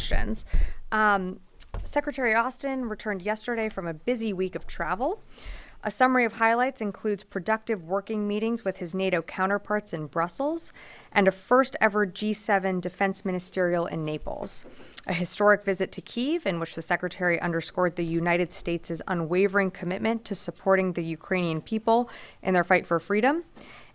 questions. Secretary Austin returned yesterday from a busy week of travel. A summary of highlights includes productive working meetings with his NATO counterparts in Brussels and a first-ever G7 defense ministerial in Naples. A historic visit to Kyiv in which the Secretary underscored the United States' unwavering commitment to supporting the Ukrainian people in their fight for freedom,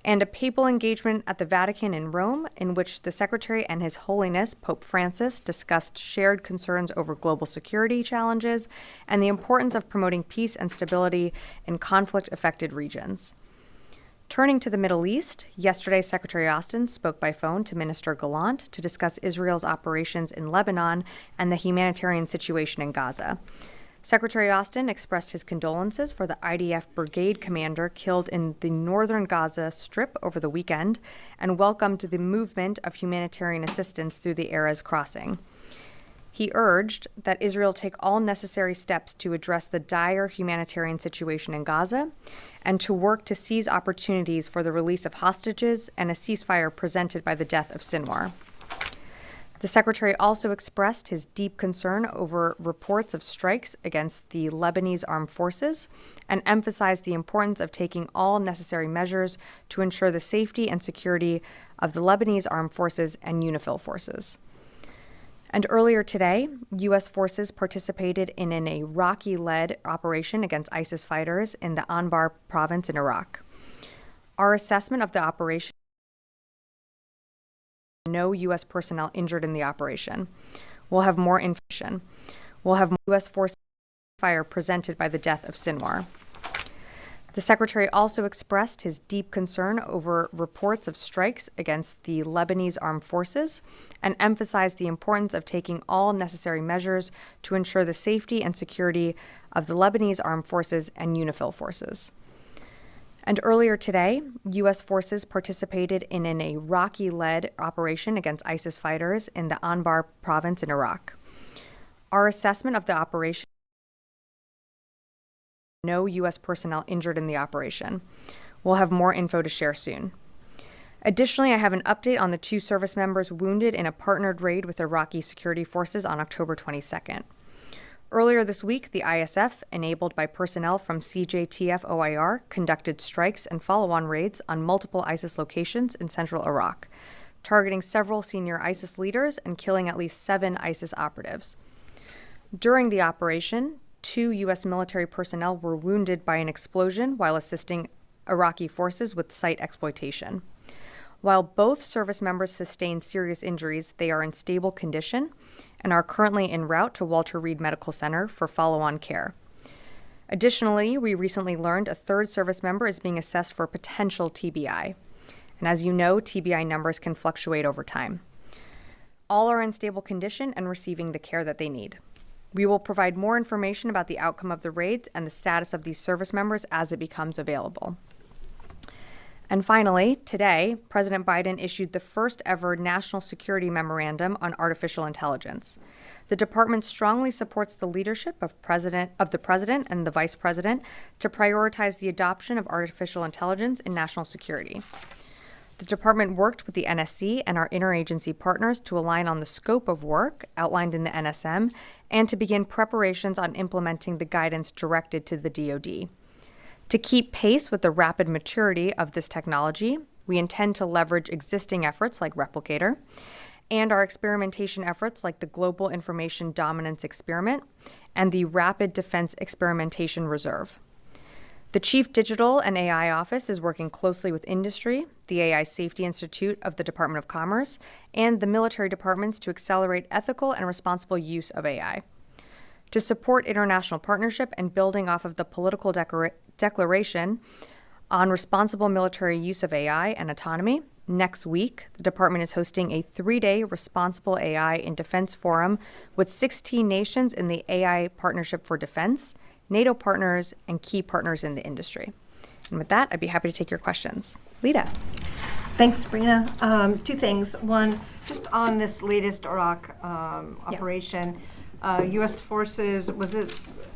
and a papal engagement at the Vatican in Rome in which the Secretary and His Holiness Pope Francis discussed shared concerns over global security challenges and the importance of promoting peace and stability in conflict-affected regions. Turning to the Middle East, yesterday Secretary Austin spoke by phone to Minister Gallant to discuss Israel's operations in Lebanon and the humanitarian situation in Gaza. Secretary Austin expressed his condolences for the IDF brigade commander killed in the northern Gaza Strip over the weekend and welcomed the movement of humanitarian assistance through the Erez crossing. He urged that Israel take all necessary steps to address the dire humanitarian situation in Gaza and to work to seize opportunities for the release of hostages and a ceasefire presented by the death of Sinwar. The Secretary also expressed his deep concern over reports of strikes against the Lebanese armed forces and emphasized the importance of taking all necessary measures to ensure the safety and security of the Lebanese armed forces and UNIFIL forces. And earlier today, U.S. forces participated in an Iraqi-led operation against ISIS fighters in the Anbar province in Iraq. Our assessment of the operation: no U.S. personnel injured in the operation. We'll have more information. We'll have U.S. forces fire presented by the death of Sinwar. The Secretary also expressed his deep concern over reports of strikes against the Lebanese armed forces and emphasized the importance of taking all necessary measures to ensure the safety and security of the Lebanese armed forces and UNIFIL forces. And earlier today, U.S. forces participated in an Iraqi-led operation against ISIS fighters in the Anbar province in Iraq. Our assessment of the operation: no U.S. personnel injured in the operation. We'll have more info to share soon. Additionally, I have an update on the 2 service members wounded in a partnered raid with Iraqi security forces on October 22nd. Earlier this week, the ISF, enabled by personnel from CJTF-OIR, conducted strikes and follow-on raids on multiple ISIS locations in central Iraq, targeting several senior ISIS leaders and killing at least 7 ISIS operatives. During the operation, 2 U.S. military personnel were wounded by an explosion while assisting Iraqi forces with site exploitation. While both service members sustained serious injuries, they are in stable condition and are currently en route to Walter Reed Medical Center for follow-on care. Additionally, we recently learned a 3rd service member is being assessed for potential TBI. And as you know, TBI numbers can fluctuate over time. All are in stable condition and receiving the care that they need. We will provide more information about the outcome of the raids and the status of these service members as it becomes available. And finally, today, President Biden issued the first ever National Security Memorandum on Artificial Intelligence. The department strongly supports the leadership of the President and the Vice President to prioritize the adoption of artificial intelligence in national security. The department worked with the NSC and our interagency partners to align on the scope of work outlined in the NSM and to begin preparations on implementing the guidance directed to the DoD. To keep pace with the rapid maturity of this technology, we intend to leverage existing efforts like Replicator and our experimentation efforts like the Global Information Dominance Experiment and the Rapid Defense Experimentation Reserve. The Chief Digital and AI Office is working closely with industry, the AI Safety Institute of the Department of Commerce, and the military departments to accelerate ethical and responsible use of AI. To support international partnership and building off of the political declaration on responsible military use of AI and autonomy, next week, the department is hosting a 3-day Responsible AI in Defense Forum with 16 nations in the AI Partnership for Defense, NATO partners, and key partners in the industry. And with that, I'd be happy to take your questions. Lita. Thanks, Sabrina. 2 things. One, just on this latest Iraq operation, U.S. forces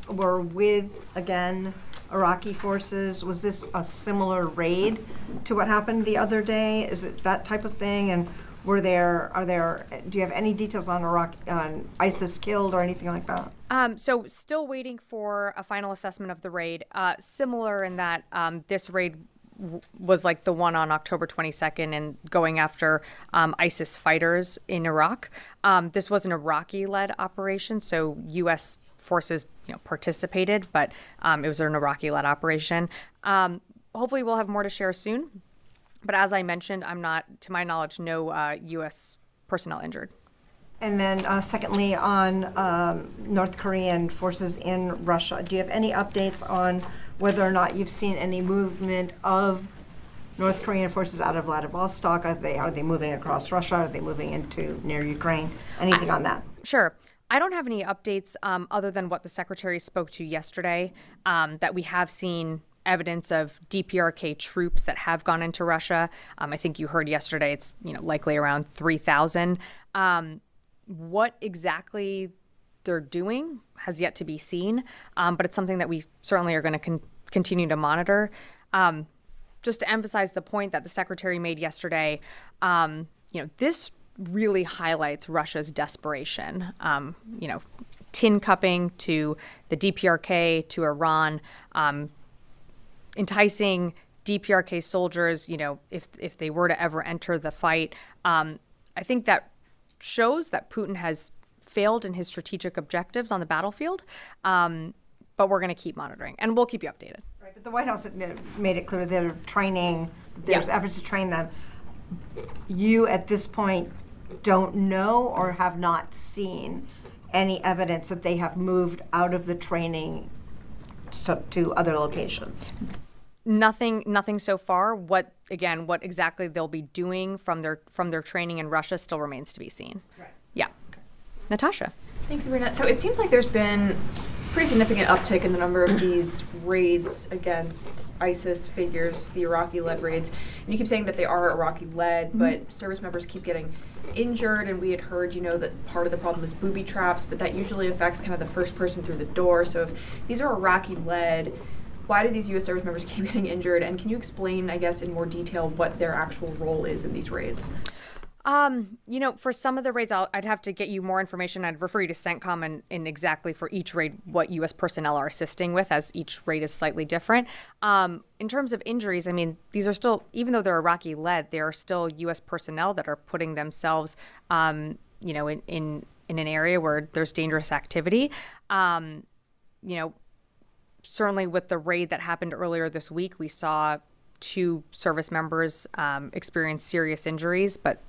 were with, again, Iraqi forces. Was this a similar raid to what happened the other day? Is it that type of thing? And Do you have any details on ISIS killed or anything like that? So still waiting for a final assessment of the raid. Similar in that this raid was like the one on October 22nd and going after ISIS fighters in Iraq. This was an Iraqi-led operation, so U.S. forces participated, but it was an Iraqi-led operation. Hopefully we'll have more to share soon. But as I mentioned, to my knowledge, no U.S. personnel injured. And then secondly, on North Korean forces in Russia, do you have any updates on whether or not you've seen any movement of North Korean forces out of Vladivostok? Are they moving across Russia? Are they moving into near Ukraine? Anything on that? Sure. I don't have any updates other than what the secretary spoke to yesterday, that we have seen evidence of DPRK troops that have gone into Russia. I think you heard yesterday it's likely around 3,000. What exactly they're doing has yet to be seen, but it's something that we certainly are going to continue to monitor. Just to emphasize the point that the secretary made yesterday, this really highlights Russia's desperation. Tin cupping to the DPRK, to Iran, enticing DPRK soldiers, if they were to ever enter the fight. I think that shows that Putin has failed in his strategic objectives on the battlefield, but we're going to keep monitoring, and we'll keep you updated. Right, but the White House made it clear they're training, there's efforts to train them. You, at this point, don't know or have not seen any evidence that they have moved out of the training to other locations? Nothing so far. What exactly they'll be doing from their training in Russia still remains to be seen. Right. Yeah. Natasha. Thanks, Sabrina. So it seems like there's been pretty significant uptick in the number of these raids against ISIS figures, the Iraqi-led raids. And you keep saying that they are Iraqi-led, but service members keep getting injured, and we had heard, that part of the problem is booby traps, but that usually affects kind of the first person through the door. So if these are Iraqi-led, why do these U.S. service members keep getting injured? And can you explain, I guess, in more detail what their actual role is in these raids? For some of the raids, I'd have to get you more information. I'd refer you to CENTCOM and exactly for each raid what U.S. personnel are assisting with, as each raid is slightly different. In terms of injuries, these are still, even though they're Iraqi-led, they are still U.S. personnel that are putting themselves, in an area where there's dangerous activity. Certainly with the raid that happened earlier this week, we saw 2 service members experience serious injuries, but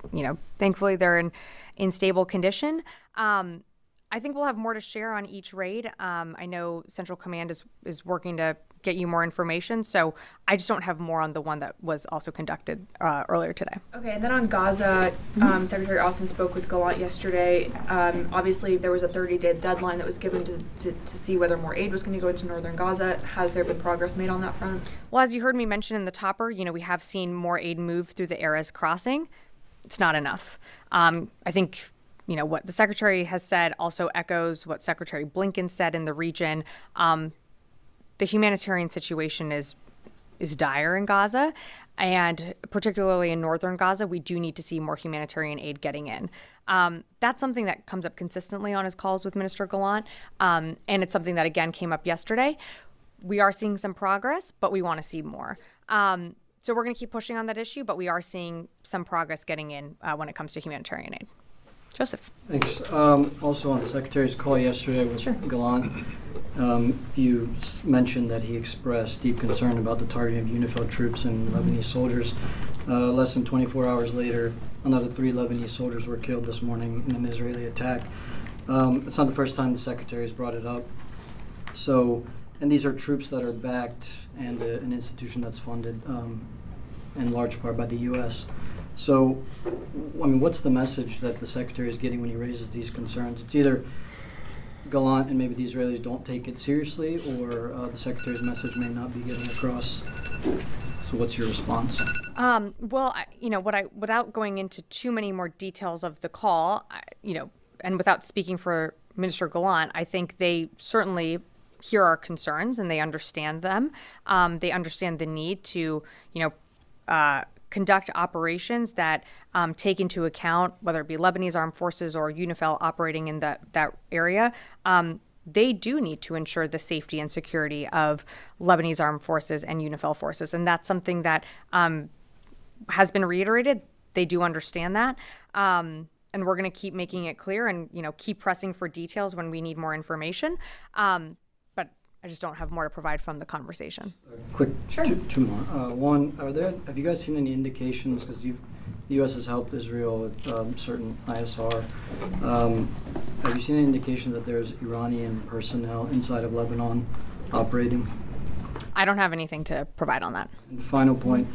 thankfully they're in stable condition. I think we'll have more to share on each raid. I know Central Command is working to get you more information, so I just don't have more on the one that was also conducted earlier today. Okay, and then on Gaza, Secretary Austin spoke with Gallant yesterday. Obviously, there was a 30-day deadline that was given to see whether more aid was going to go into northern Gaza. Has there been progress made on that front? Well, as you heard me mention in the topper, we have seen more aid move through the Erez crossing. It's not enough. I think what the secretary has said also echoes what Secretary Blinken said in the region. The humanitarian situation is dire in Gaza, and particularly in northern Gaza, we do need to see more humanitarian aid getting in. That's something that comes up consistently on his calls with Minister Gallant, and it's something that, again, came up yesterday. We are seeing some progress, but we want to see more. So we're going to keep pushing on that issue, but we are seeing some progress getting in when it comes to humanitarian aid. Joseph. Thanks. Also on the Secretary's call yesterday with Gallant, you mentioned that he expressed deep concern about the targeting of UNIFIL troops and Lebanese soldiers. Less than 24 hours later, another 3 Lebanese soldiers were killed this morning in an Israeli attack. It's not the first time the Secretary has brought it up. So, and these are troops that are backed and an institution that's funded in large part by the U.S. So, what's the message that the Secretary is getting when he raises these concerns? It's either Gallant and maybe the Israelis don't take it seriously, or the Secretary's message may not be getting across. So what's your response? Without going into too many more details of the call, and without speaking for Minister Gallant, I think they certainly hear our concerns and they understand them. They understand the need to, conduct operations that take into account whether it be Lebanese armed forces or UNIFIL operating in that area. They do need to ensure the safety and security of Lebanese armed forces and UNIFIL forces, and that's something that has been reiterated. They do understand that, and we're going to keep making it clear and keep pressing for details when we need more information. But I just don't have more to provide from the conversation. Quick, sure. Two more. One, have you guys seen any indications, because the U.S. has helped Israel with certain ISR. Have you seen any indications that there's Iranian personnel inside of Lebanon operating? I don't have anything to provide on that. And final point,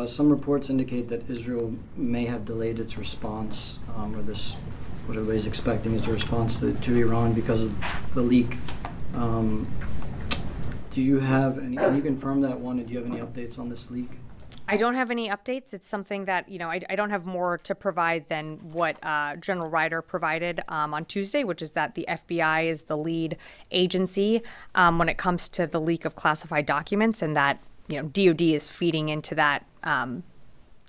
some reports indicate that Israel may have delayed its response, or what everybody's expecting is a response to Iran because of the leak. Do you have any, can you confirm that one, and do you have any updates on this leak? I don't have any updates. It's something that, I don't have more to provide than what General Ryder provided on Tuesday, which is that the FBI is the lead agency when it comes to the leak of classified documents, and that, DOD is feeding into that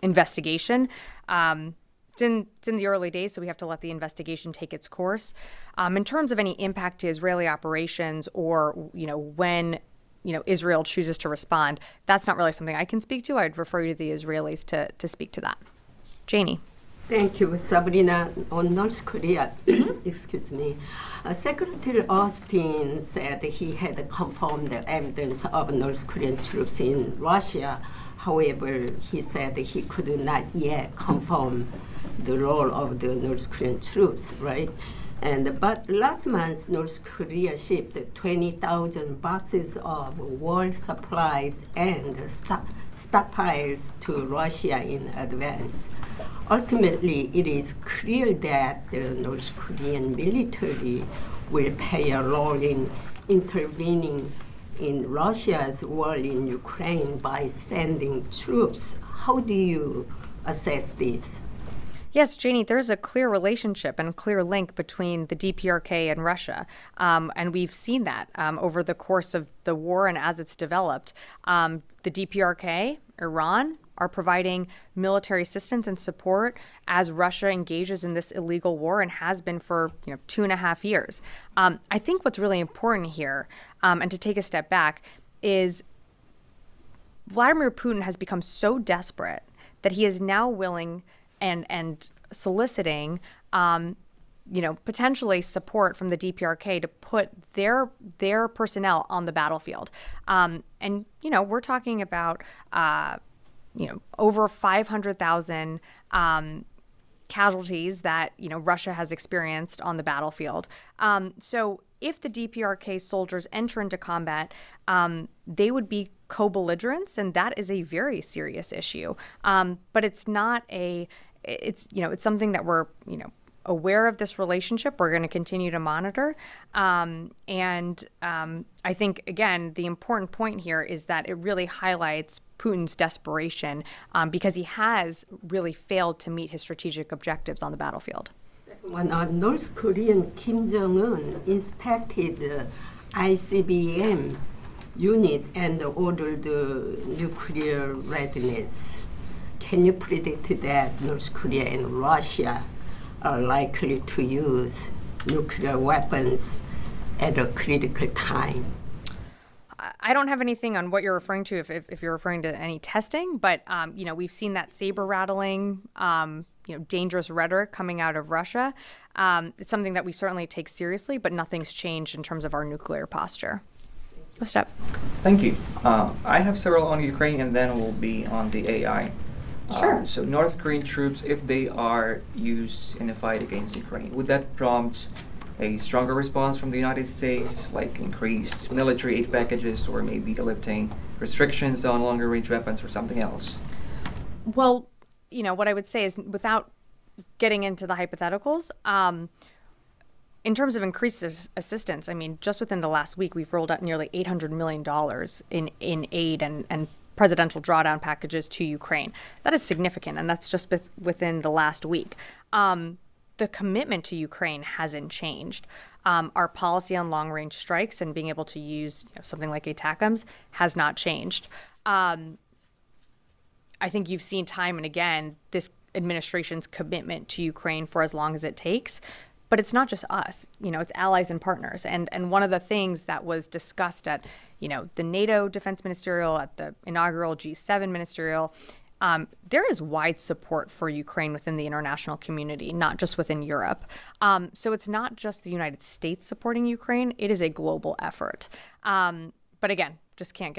investigation. It's in the early days, so we have to let the investigation take its course. In terms of any impact to Israeli operations or, when Israel chooses to respond, that's not really something I can speak to. I'd refer you to the Israelis to speak to that. Janie. Thank you, Sabrina. On North Korea, excuse me, Secretary Austin said he had confirmed the evidence of North Korean troops in Russia. However, he said he could not yet confirm the role of the North Korean troops, right? But last month, North Korea shipped 20,000 boxes of war supplies and stockpiles to Russia in advance. Ultimately, it is clear that the North Korean military will play a role in intervening in Russia's war in Ukraine by sending troops. How do you assess this? Yes, Janie, there's a clear relationship and a clear link between the DPRK and Russia. And we've seen that over the course of the war and as it's developed. The DPRK, Iran, are providing military assistance and support as Russia engages in this illegal war and has been for 2.5 years. I think what's really important here, and to take a step back, is Vladimir Putin has become so desperate that he is now willing and soliciting, potentially support from the DPRK to put their personnel on the battlefield. We're talking about, over 500,000 casualties that, Russia has experienced on the battlefield. So if the DPRK soldiers enter into combat, they would be co-belligerents, and that is a very serious issue. But it's not it's something that we're, aware of this relationship. We're going to continue to monitor. I think, again, the important point here is that it really highlights Putin's desperation because he has really failed to meet his strategic objectives on the battlefield. When North Korean Kim Jong-un inspected the ICBM unit and ordered nuclear readiness, can you predict that North Korea and Russia are likely to use nuclear weapons at a critical time? I don't have anything on what you're referring to, if you're referring to any testing, but we've seen that saber rattling, dangerous rhetoric coming out of Russia. It's something that we certainly take seriously, but nothing's changed in terms of our nuclear posture. What's up? Thank you. I have several on Ukraine, and then we'll be on the AI. Sure. So North Korean troops, if they are used in a fight against Ukraine, would that prompt a stronger response from the United States, like increased military aid packages, or maybe lifting restrictions on longer-range weapons or something else? Well, what I would say is, without getting into the hypotheticals, in terms of increased assistance, I mean, just within the last week, we've rolled out nearly $800 million in aid and presidential drawdown packages to Ukraine. That is significant, and that's just within the last week. The commitment to Ukraine hasn't changed. Our policy on long-range strikes and being able to use something like ATACMS has not changed. I think you've seen time and again this administration's commitment to Ukraine for as long as it takes. But it's not just us, it's allies and partners. And one of the things that was discussed at, the NATO Defense Ministerial, at the inaugural G7 Ministerial, there is wide support for Ukraine within the international community, not just within Europe. So it's not just the United States supporting Ukraine, it is a global effort. But again, just can't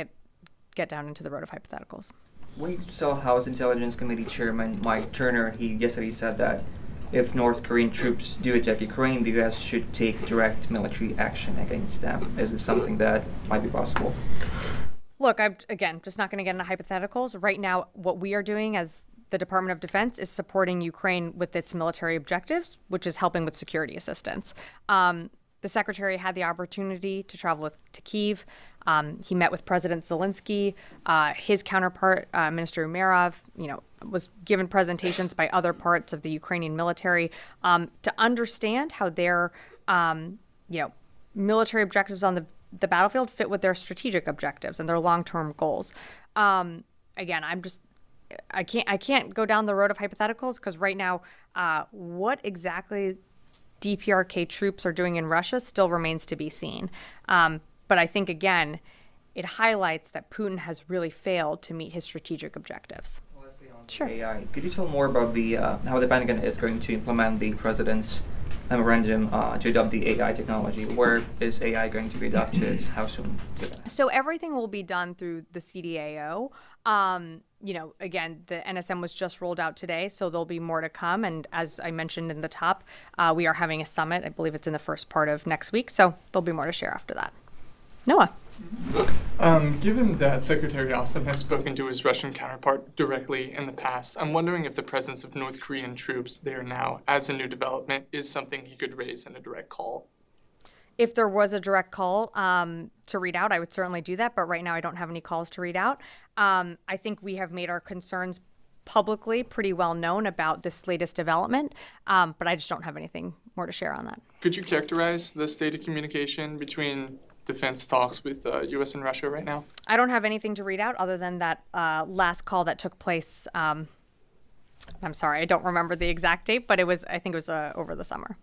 get down into the road of hypotheticals. We saw House Intelligence Committee Chairman Mike Turner, he yesterday said that if North Korean troops do attack Ukraine, the U.S. should take direct military action against them. Is this something that might be possible? Look, I'm, again, just not going to get into hypotheticals. Right now, what we are doing as the Department of Defense is supporting Ukraine with its military objectives, which is helping with security assistance. The secretary had the opportunity to travel to Kyiv. He met with President Zelensky. His counterpart, Minister Umerov, was given presentations by other parts of the Ukrainian military to understand how their, military objectives on the battlefield fit with their strategic objectives and their long-term goals. Again, I can't go down the road of hypotheticals because right now, what exactly DPRK troops are doing in Russia still remains to be seen. But I think, again, it highlights that Putin has really failed to meet his strategic objectives. Sure. AI. Could you tell more about how the Pentagon is going to implement the president's memorandum to adopt the AI technology? Where is AI going to be adopted? How soon? So everything will be done through the CDAO. Again, the NSM was just rolled out today, so there'll be more to come. And as I mentioned in the top, we are having a summit. I believe it's in the first part of next week, so there'll be more to share after that. Noah. Given that Secretary Austin has spoken to his Russian counterpart directly in the past, I'm wondering if the presence of North Korean troops there now as a new development is something he could raise in a direct call. If there was a direct call to read out, I would certainly do that. But right now I don't have any calls to read out. I think we have made our concerns publicly pretty well known about this latest development. But I just don't have anything more to share on that. Could you characterize the state of communication between defense talks with U.S. and Russia right now? I don't have anything to read out other than that last call that took place. I'm sorry, I don't remember the exact date, but I think it was over the summer.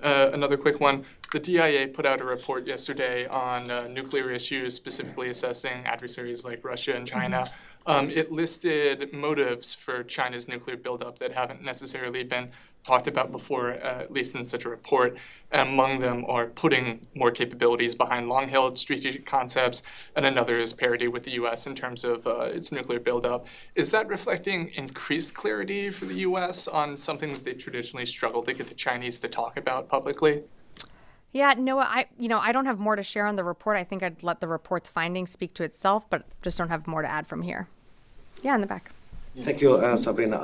Another quick one. The DIA put out a report yesterday on nuclear issues, specifically assessing adversaries like Russia and China. It listed motives for China's nuclear buildup that haven't necessarily been talked about before, at least in such a report. Among them are putting more capabilities behind long-held strategic concepts, and another is parity with the U.S. in terms of its nuclear buildup. Is that reflecting increased clarity for the U.S. on something that they traditionally struggle to get the Chinese to talk about publicly? Yeah, Noah, I don't have more to share on the report. I think I'd let the report's findings speak to itself, but just don't have more to add from here. Yeah, in the back. Thank you, Sabrina.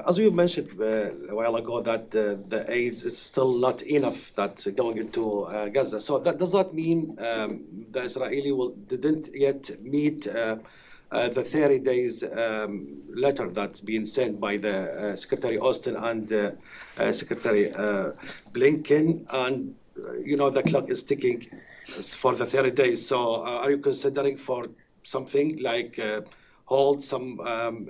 As you mentioned a while ago, that the aid is still not enough that's going into Gaza. So that does not mean the Israeli didn't yet meet the 30 days letter that's been sent by the Secretary Austin and Secretary Blinken, and the clock is ticking for the 30 days. So are you considering for something like hold some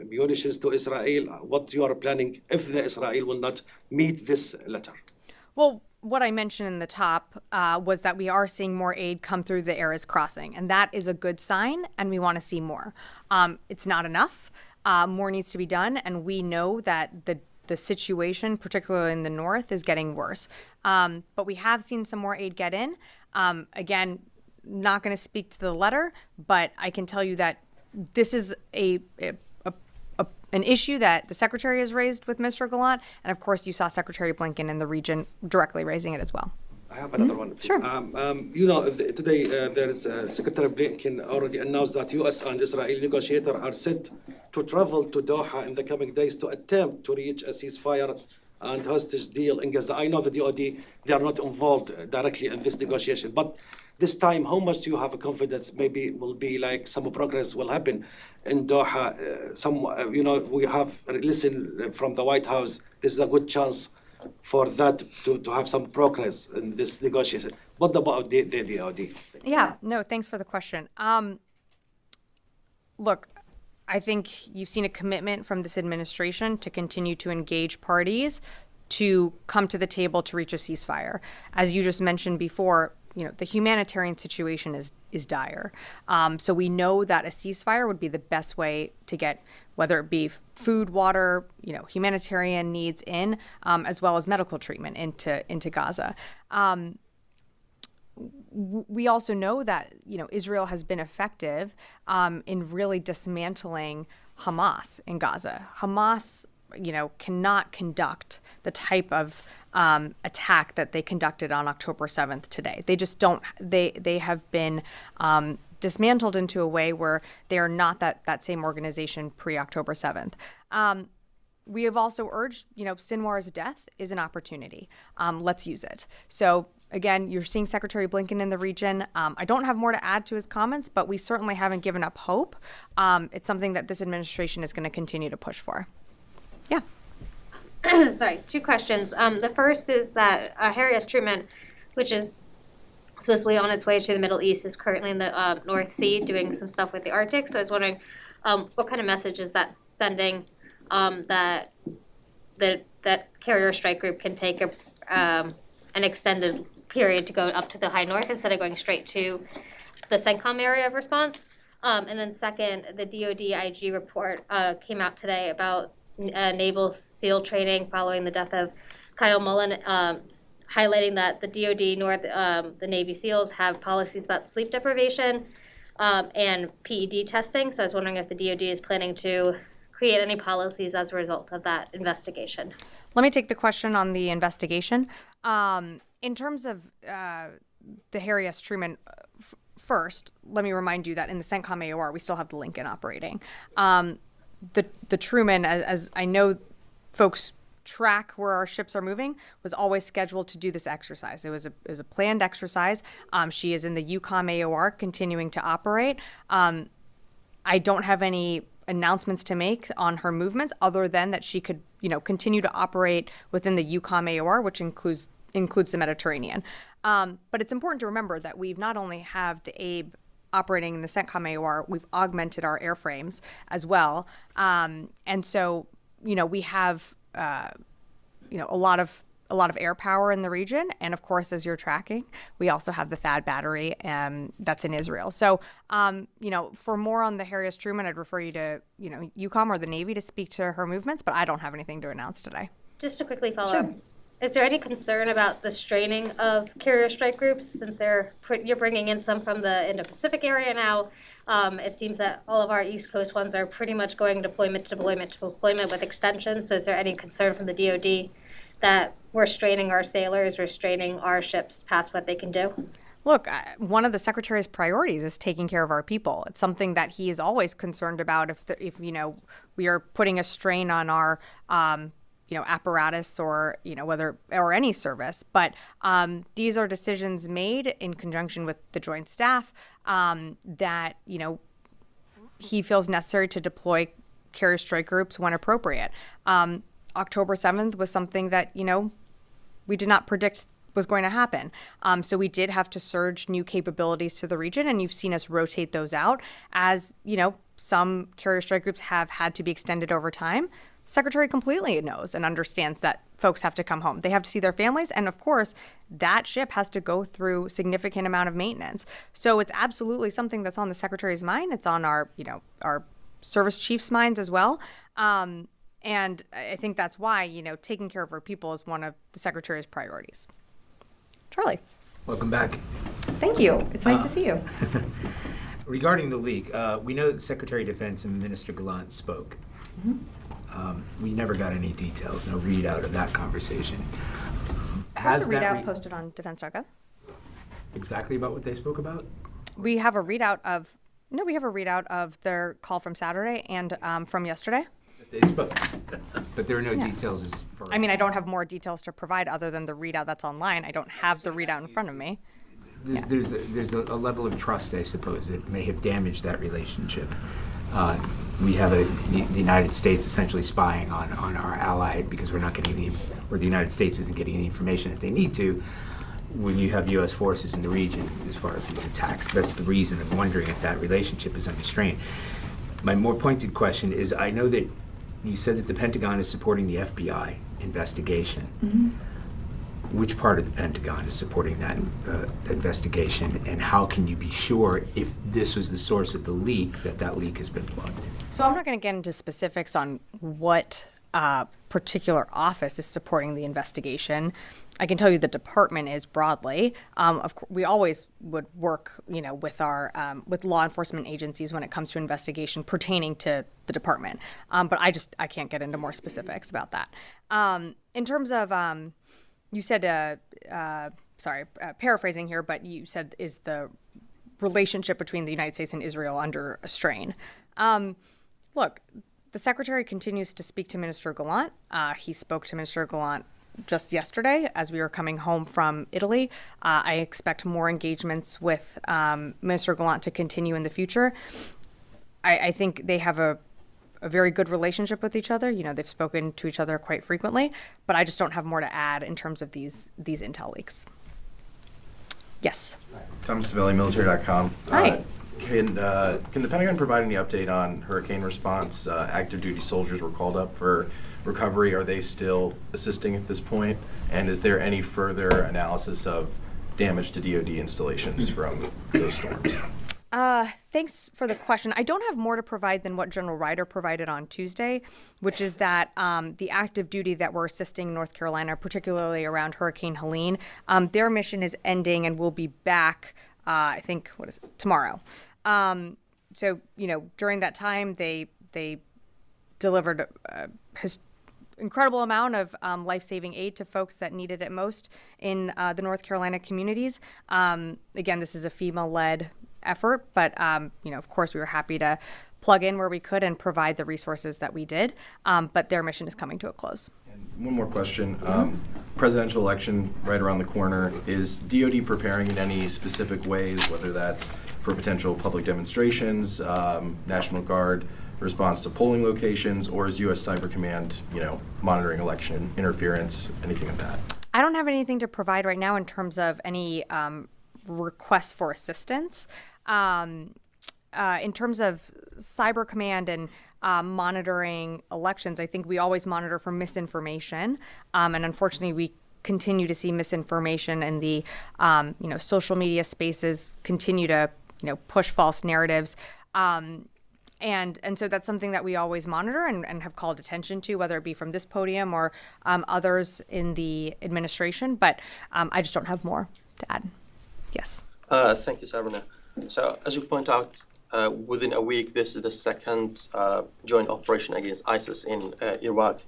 munitions to Israel? What you are planning if the Israel will not meet this letter? Well, what I mentioned in the top was that we are seeing more aid come through the Erez crossing, and that is a good sign, and we want to see more. It's not enough. More needs to be done, and we know that the situation, particularly in the north, is getting worse. But we have seen some more aid get in. Again, not going to speak to the letter, but I can tell you that this is an issue that the Secretary has raised with Mr. Gallant, and of course you saw Secretary Blinken in the region directly raising it as well. I have another one, please. Sure. Today there is Secretary Blinken already announced that U.S. and Israeli negotiators are set to travel to Doha in the coming days to attempt to reach a ceasefire and hostage deal in Gaza. I know the DOD, they are not involved directly in this negotiation, but this time, how much do you have confidence maybe will be like some progress will happen in Doha? We have listened from the White House. This is a good chance for that to have some progress in this negotiation. What about the DOD? Yeah, no, thanks for the question. Look, I think you've seen a commitment from this administration to continue to engage parties to come to the table to reach a ceasefire. As you just mentioned before, the humanitarian situation is dire. So we know that a ceasefire would be the best way to get, whether it be food, water, humanitarian needs in, as well as medical treatment into Gaza. We also know that, Israel has been effective in really dismantling Hamas in Gaza. Hamas, cannot conduct the type of attack that they conducted on October 7th today. They just don't. They have been dismantled into a way where they are not that same organization pre-October 7th. We have also urged, Sinwar's death is an opportunity. Let's use it. So again, you're seeing Secretary Blinken in the region. I don't have more to add to his comments, but we certainly haven't given up hope. It's something that this administration is going to continue to push for. Yeah. Sorry, 2 questions. The first is that Harry S. Truman, which is supposedly on its way to the Middle East, is currently in the North Sea doing some stuff with the Arctic. So I was wondering what kind of message is that sending that carrier strike group can take an extended period to go up to the high north instead of going straight to the CENTCOM area of response. And then second, the DoD IG report came out today about naval SEAL training following the death of Kyle Mullen, highlighting that the DoD nor the Navy SEALs have policies about sleep deprivation and PED testing. So I was wondering if the DoD is planning to create any policies as a result of that investigation. Let me take the question on the investigation. In terms of the Harry S. Truman, first, let me remind you that in the CENTCOM AOR, we still have the Lincoln operating. The Truman, as I know folks track where our ships are moving, was always scheduled to do this exercise. It was a planned exercise. She is in the EUCOM AOR continuing to operate. I don't have any announcements to make on her movements other than that she could, continue to operate within the EUCOM AOR, which includes the Mediterranean. But it's important to remember that we've not only have the ABE operating in the CENTCOM AOR, we've augmented our airframes as well. And so, we have, a lot of air power in the region. And of course, as you're tracking, we also have the THAAD battery that's in Israel. So, for more on the Harry S. Truman, I'd refer you to, EUCOM or the Navy to speak to her movements, but I don't have anything to announce today. Just to quickly follow up, is there any concern about the straining of carrier strike groups since you're bringing in some from the Indo-Pacific area now? It seems that all of our East Coast ones are pretty much going deployment to deployment with extensions. So is there any concern from the DoD that we're straining our sailors, we're straining our ships past what they can do? Look, one of the Secretary's priorities is taking care of our people. It's something that he is always concerned about if we are putting a strain on our apparatus or, or any service. But these are decisions made in conjunction with the Joint Staff that, he feels necessary to deploy carrier strike groups when appropriate. October 7th was something that, we did not predict was going to happen. So we did have to surge new capabilities to the region, and you've seen us rotate those out as, some carrier strike groups have had to be extended over time. Secretary completely knows and understands that folks have to come home. They have to see their families. And of course, that ship has to go through significant amount of maintenance. So it's absolutely something that's on the Secretary's mind. It's on our service chiefs' minds as well. And I think that's why, taking care of our people is one of the Secretary's priorities. Charlie. Welcome back. Thank you. It's nice to see you. Regarding the leak, we know that the Secretary of Defense and Minister Gallant spoke. Mm-hmm. We never got any details, no readout of that conversation. There's a readout posted on defense.gov. Exactly about what they spoke about? We have a readout of their call from Saturday and from yesterday. They spoke, but there are no details as far as... I don't have more details to provide other than the readout that's online. I don't have the readout in front of me. There's a level of trust, I suppose, that may have damaged that relationship. We have the United States essentially spying on our ally because we're not getting or the United States isn't getting any information that they need to when you have U.S. forces in the region as far as these attacks. That's the reason of wondering if that relationship is under strain. My more pointed question is, I know that you said that the Pentagon is supporting the FBI investigation. Which part of the Pentagon is supporting that investigation, and how can you be sure, if this was the source of the leak, that that leak has been plugged? So I'm not going to get into specifics on what particular office is supporting the investigation. I can tell you the department is broadly. We always would work, with our with law enforcement agencies when it comes to investigation pertaining to the department. But I can't get into more specifics about that. In terms of you said, paraphrasing here, but you said, is the relationship between the United States and Israel under a strain? Look, the Secretary continues to speak to Minister Gallant. He spoke to Minister Gallant just yesterday as we were coming home from Italy. I expect more engagements with Minister Gallant to continue in the future. I think they have a very good relationship with each other. They've spoken to each other quite frequently, but I just don't have more to add in terms of these intel leaks. Yes. Thomas Savelli, military.com. Hi. Can the Pentagon provide any update on hurricane response? Active duty soldiers were called up for recovery. Are they still assisting at this point? And is there any further analysis of damage to DoD installations from those storms? Thanks for the question. I don't have more to provide than what General Ryder provided on Tuesday, which is that the active duty that we're assisting North Carolina, particularly around Hurricane Helene, their mission is ending and will be back, I think, tomorrow. So, during that time, they delivered his incredible amount of life-saving aid to folks that needed it most in the North Carolina communities. Again, this is a FEMA-led effort, but of course we were happy to plug in where we could and provide the resources that we did, but their mission is coming to a close. And one more question. Presidential election right around the corner. Is DoD preparing in any specific ways, whether that's for potential public demonstrations, National Guard response to polling locations, or is U.S. Cyber Command, monitoring election interference, anything like that? I don't have anything to provide right now in terms of any requests for assistance. In terms of Cyber Command and monitoring elections, I think we always monitor for misinformation, and unfortunately we continue to see misinformation in the social media spaces continue to push false narratives, and so that's something that we always monitor and have called attention to, whether it be from this podium or others in the administration, but I just don't have more to add. Yes. Thank you, Sabrina. So, as you point out, within a week, this is the second joint operation against ISIS in Iraq.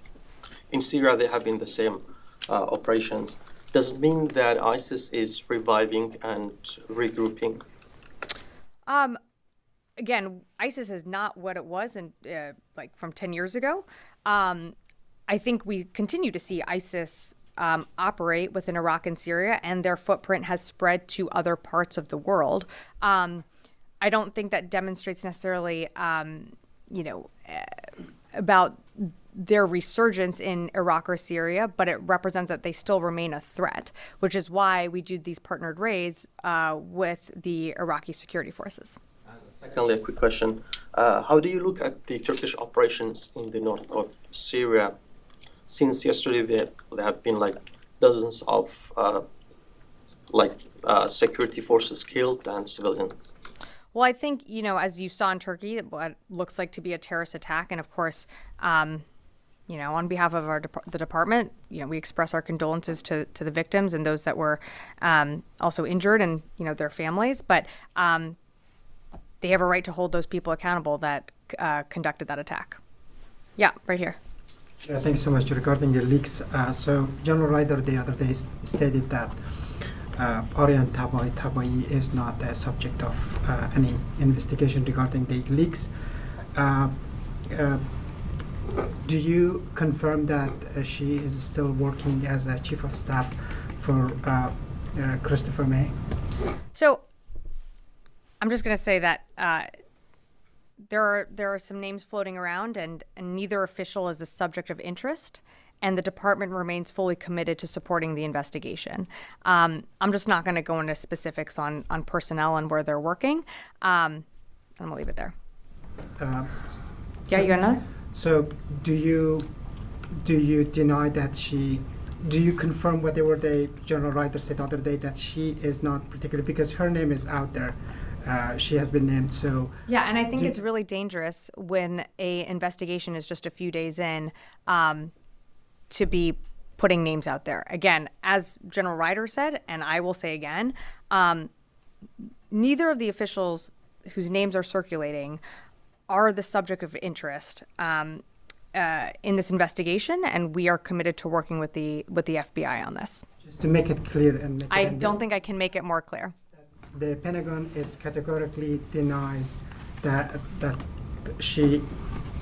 In Syria, there have been the same operations. Does it mean that ISIS is reviving and regrouping? Again, ISIS is not what it was from 10 years ago. I think we continue to see ISIS operate within Iraq and Syria, and their footprint has spread to other parts of the world. I don't think that demonstrates necessarily, about their resurgence in Iraq or Syria, but it represents that they still remain a threat, which is why we do these partnered raids with the Iraqi security forces. Secondly, a quick question. How do you look at the Turkish operations in the north of Syria? Since yesterday, there have been dozens of security forces killed and civilians. Well, I think, as you saw in Turkey, what looks like to be a terrorist attack. And of course, on behalf of the department, we express our condolences to the victims and those that were also injured and, their families. But they have a right to hold those people accountable that conducted that attack. Yeah, right here. Thank you so much. Regarding the leaks, so General Ryder the other day stated that Orion Taboi is not a subject of any investigation regarding the leaks. Do you confirm that she is still working as a chief of staff for Christopher May? So I'm just going to say that there are some names floating around, and neither official is a subject of interest, and the department remains fully committed to supporting the investigation. I'm just not going to go into specifics on personnel and where they're working. I'm going to leave it there. Yeah, you got another? So do you deny that do you confirm whatever the General Ryder said the other day, that she is not particular, because her name is out there, she has been named, so. Yeah, and I think it's really dangerous when a investigation is just a few days in to be putting names out there. Again, as General Ryder said, and I will say again, neither of the officials whose names are circulating are the subject of interest in this investigation, and we are committed to working with the FBI on this. Just to make it clear and I don't think I can make it more clear. The Pentagon is categorically denies that she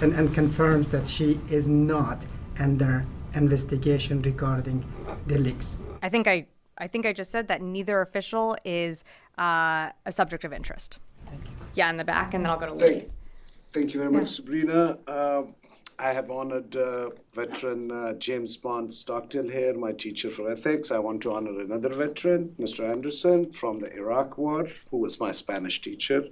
and confirms that she is not under investigation regarding the leaks. I think I just said that neither official is a subject of interest. Thank you. Yeah, in the back, and then I'll go to Louis. Thank you very much, Sabrina. I have honored veteran James Bond Stockdale here, my teacher for ethics. I want to honor another veteran, Mr. Anderson from the Iraq War, who was my Spanish teacher.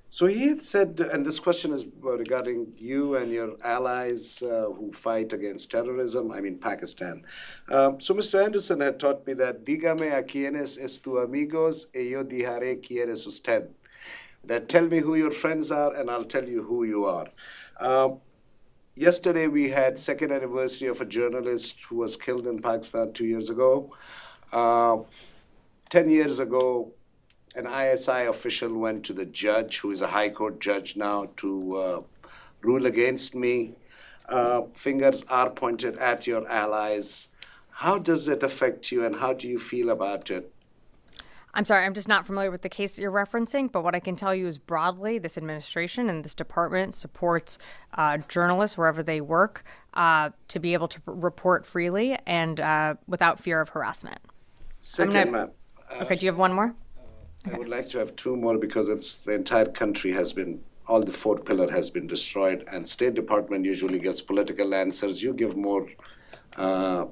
So he had said, and this question is regarding you and your allies who fight against terrorism, I mean Pakistan. So Mr. Anderson had taught me that dígame a quiénes es tu amigos y yo dijaré quién es usted. That tell me who your friends are and I'll tell you who you are. Yesterday we had second anniversary of a journalist who was killed in Pakistan 2 years ago. 10 years ago, an ISI official went to the judge, who is a high court judge now, to rule against me. Fingers are pointed at your allies. How does it affect you and how do you feel about it? I'm sorry, I'm just not familiar with the case that you're referencing, but what I can tell you is broadly, this administration and this department supports journalists wherever they work to be able to report freely and without fear of harassment. Second, ma'am. Okay, do you have one more? Okay. I would like to have two more because it's the entire country has been, all the fourth pillar has been destroyed, and State Department usually gets political answers. You give more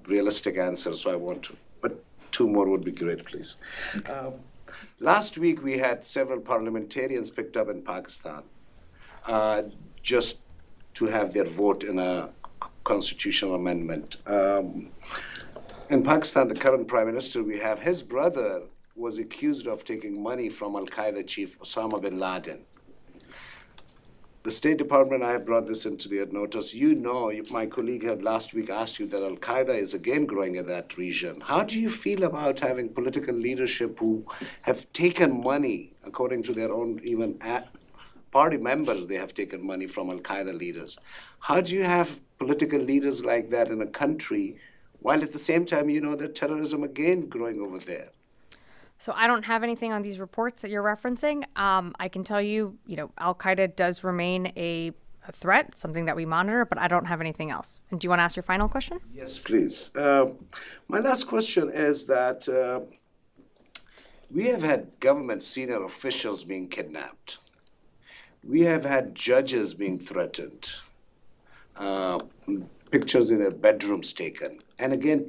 realistic answers, so I want to. But two more would be great, please. Okay. Last week, we had several parliamentarians picked up in Pakistan just to have their vote in a constitutional amendment. In Pakistan, the current prime minister we have, his brother was accused of taking money from Al-Qaeda chief Osama bin Laden. The State Department, I have brought this into their notice. You know, my colleague had last week asked you that Al-Qaeda is again growing in that region. How do you feel about having political leadership who have taken money, according to their own even party members, they have taken money from Al-Qaeda leaders? How do you have political leaders like that in a country, while at the same time you know that terrorism again growing over there? So I don't have anything on these reports that you're referencing. I can tell you, Al-Qaeda does remain a threat, something that we monitor, but I don't have anything else. And do you want to ask your final question? Yes, please. My last question is that we have had government senior officials being kidnapped. We have had judges being threatened, pictures in their bedrooms taken, and again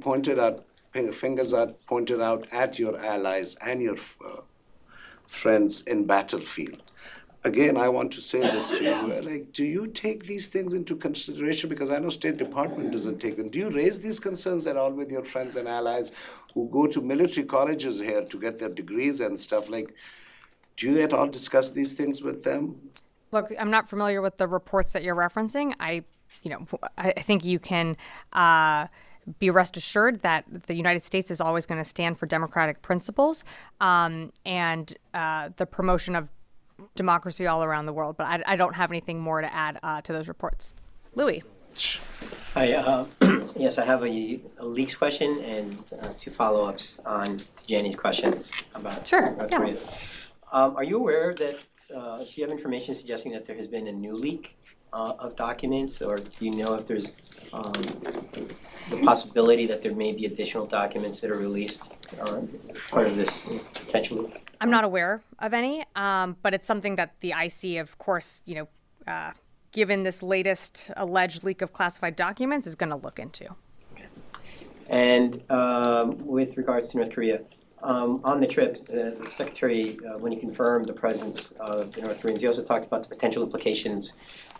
fingers are pointed out at your allies and your friends in battlefield. Again, I want to say this to you, do you take these things into consideration? Because I know State Department doesn't take them. Do you raise these concerns at all with your friends and allies who go to military colleges here to get their degrees and stuff? Do you at all discuss these things with them? Look, I'm not familiar with the reports that you're referencing. I think you can be rest assured that the United States is always going to stand for democratic principles and the promotion of democracy all around the world. But I don't have anything more to add to those reports. Louis. Hi. Yes, I have a leaks question and two follow-ups on Jenny's questions about North Korea. Are you aware that, do you have information suggesting that there has been a new leak of documents, or do you know if there's the possibility that there may be additional documents that are released part of this potential leak? I'm not aware of any, but it's something that the IC, of course, given this latest alleged leak of classified documents, is going to look into. Okay. And with regards to North Korea, On the trip, the Secretary, when he confirmed the presence of the North Koreans, he also talked about the potential implications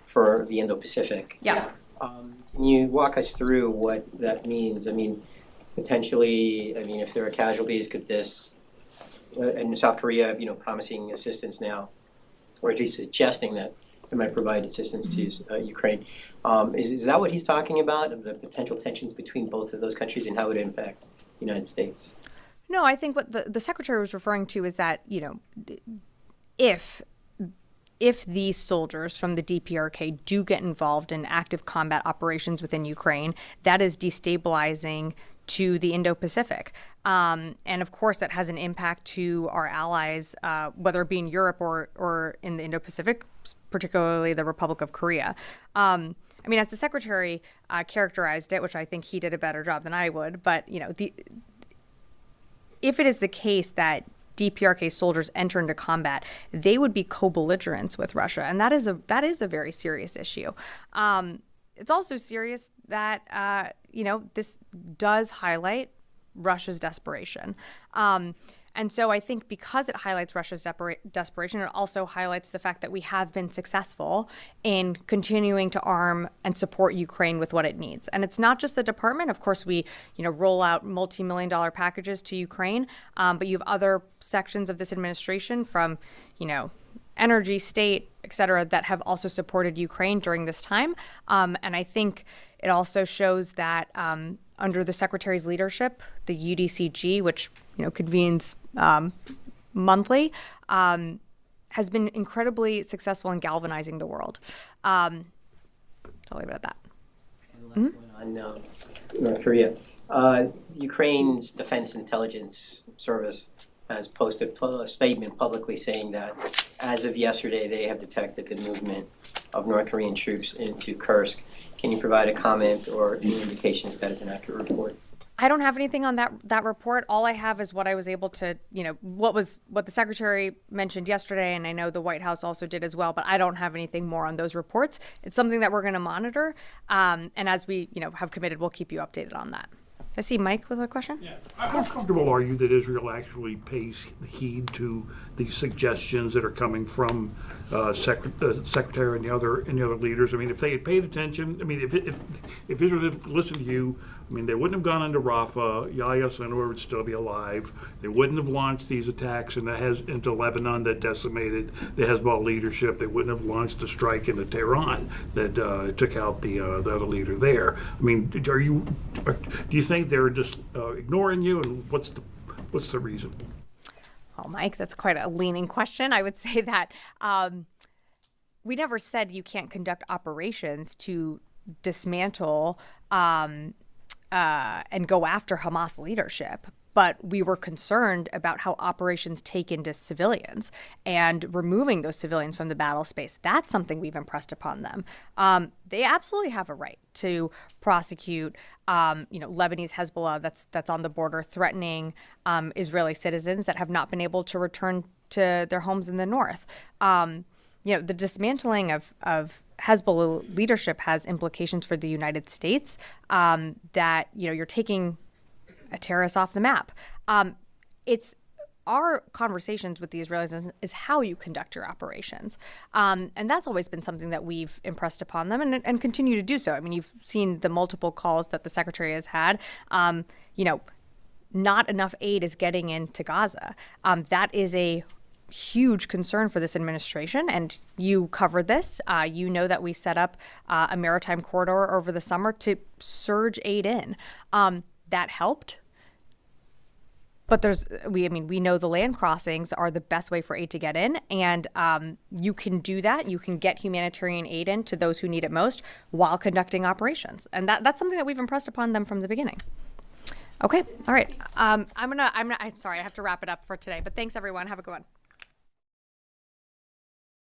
for the Indo-Pacific. Yeah. Can you walk us through what that means? I mean, potentially, if there are casualties, could this, and South Korea, promising assistance now, or at least suggesting that it might provide assistance to Ukraine. Is that what he's talking about, the potential tensions between both of those countries and how it would impact the United States? No, I think what the Secretary was referring to is that, if these soldiers from the DPRK do get involved in active combat operations within Ukraine, that is destabilizing to the Indo-Pacific. And of course, that has an impact to our allies, whether it be in Europe or in the Indo-Pacific, particularly the Republic of Korea. As the Secretary characterized it, which I think he did a better job than I would, but, if it is the case that DPRK soldiers enter into combat, they would be co-belligerents with Russia, and that is a very serious issue. It's also serious that this does highlight Russia's desperation. And so I think because it highlights Russia's desperation, it also highlights the fact that we have been successful in continuing to arm and support Ukraine with what it needs. And it's not just the department. Of course, we roll out multi-million-dollar packages to Ukraine, but you have other sections of this administration from energy, state, et cetera, that have also supported Ukraine during this time. And I think it also shows that under the Secretary's leadership, the UDCG, which convenes monthly, has been incredibly successful in galvanizing the world. So I'll leave it at that. And the last one on North Korea. Ukraine's Defense Intelligence Service has posted a statement publicly saying that as of yesterday, they have detected the movement of North Korean troops into Kursk. Can you provide a comment or any indication if that is an accurate report? I don't have anything on that report. All I have is what I was able to, what the Secretary mentioned yesterday, and I know the White House also did as well, but I don't have anything more on those reports. It's something that we're going to monitor, and as we, have committed, we'll keep you updated on that. I see Mike with a question. Yeah. How comfortable are you that Israel actually pays heed to the suggestions that are coming from Secretary and the other leaders? If they had paid attention, if Israel had listened to you, they wouldn't have gone into Rafah. Yahya Sinwar would still be alive. They wouldn't have launched these attacks into Lebanon that decimated the Hezbollah leadership. They wouldn't have launched a strike into Tehran that took out the other leader there. Do you think they're just ignoring you, and what's the reason? Well, Mike, that's quite a leaning question. I would say that we never said you can't conduct operations to dismantle and go after Hamas leadership. But we were concerned about how operations take into civilians and removing those civilians from the battle space. That's something we've impressed upon them. They absolutely have a right to prosecute, Lebanese Hezbollah that's on the border threatening Israeli citizens that have not been able to return to their homes in the north. The dismantling of Hezbollah leadership has implications for the United States that, you're taking a terrorist off the map. It's our conversations with the Israelis is how you conduct your operations. And that's always been something that we've impressed upon them and continue to do so. You've seen the multiple calls that the Secretary has had. Not enough aid is getting into Gaza. That is a huge concern for this administration, and you covered this. You know that we set up a maritime corridor over the summer to surge aid in. That helped. But we know the land crossings are the best way for aid to get in, and you can do that. You can get humanitarian aid in to those who need it most while conducting operations, and that's something that we've impressed upon them from the beginning. Okay, all right. I'm sorry, I have to wrap it up for today, but thanks everyone. Have a good one.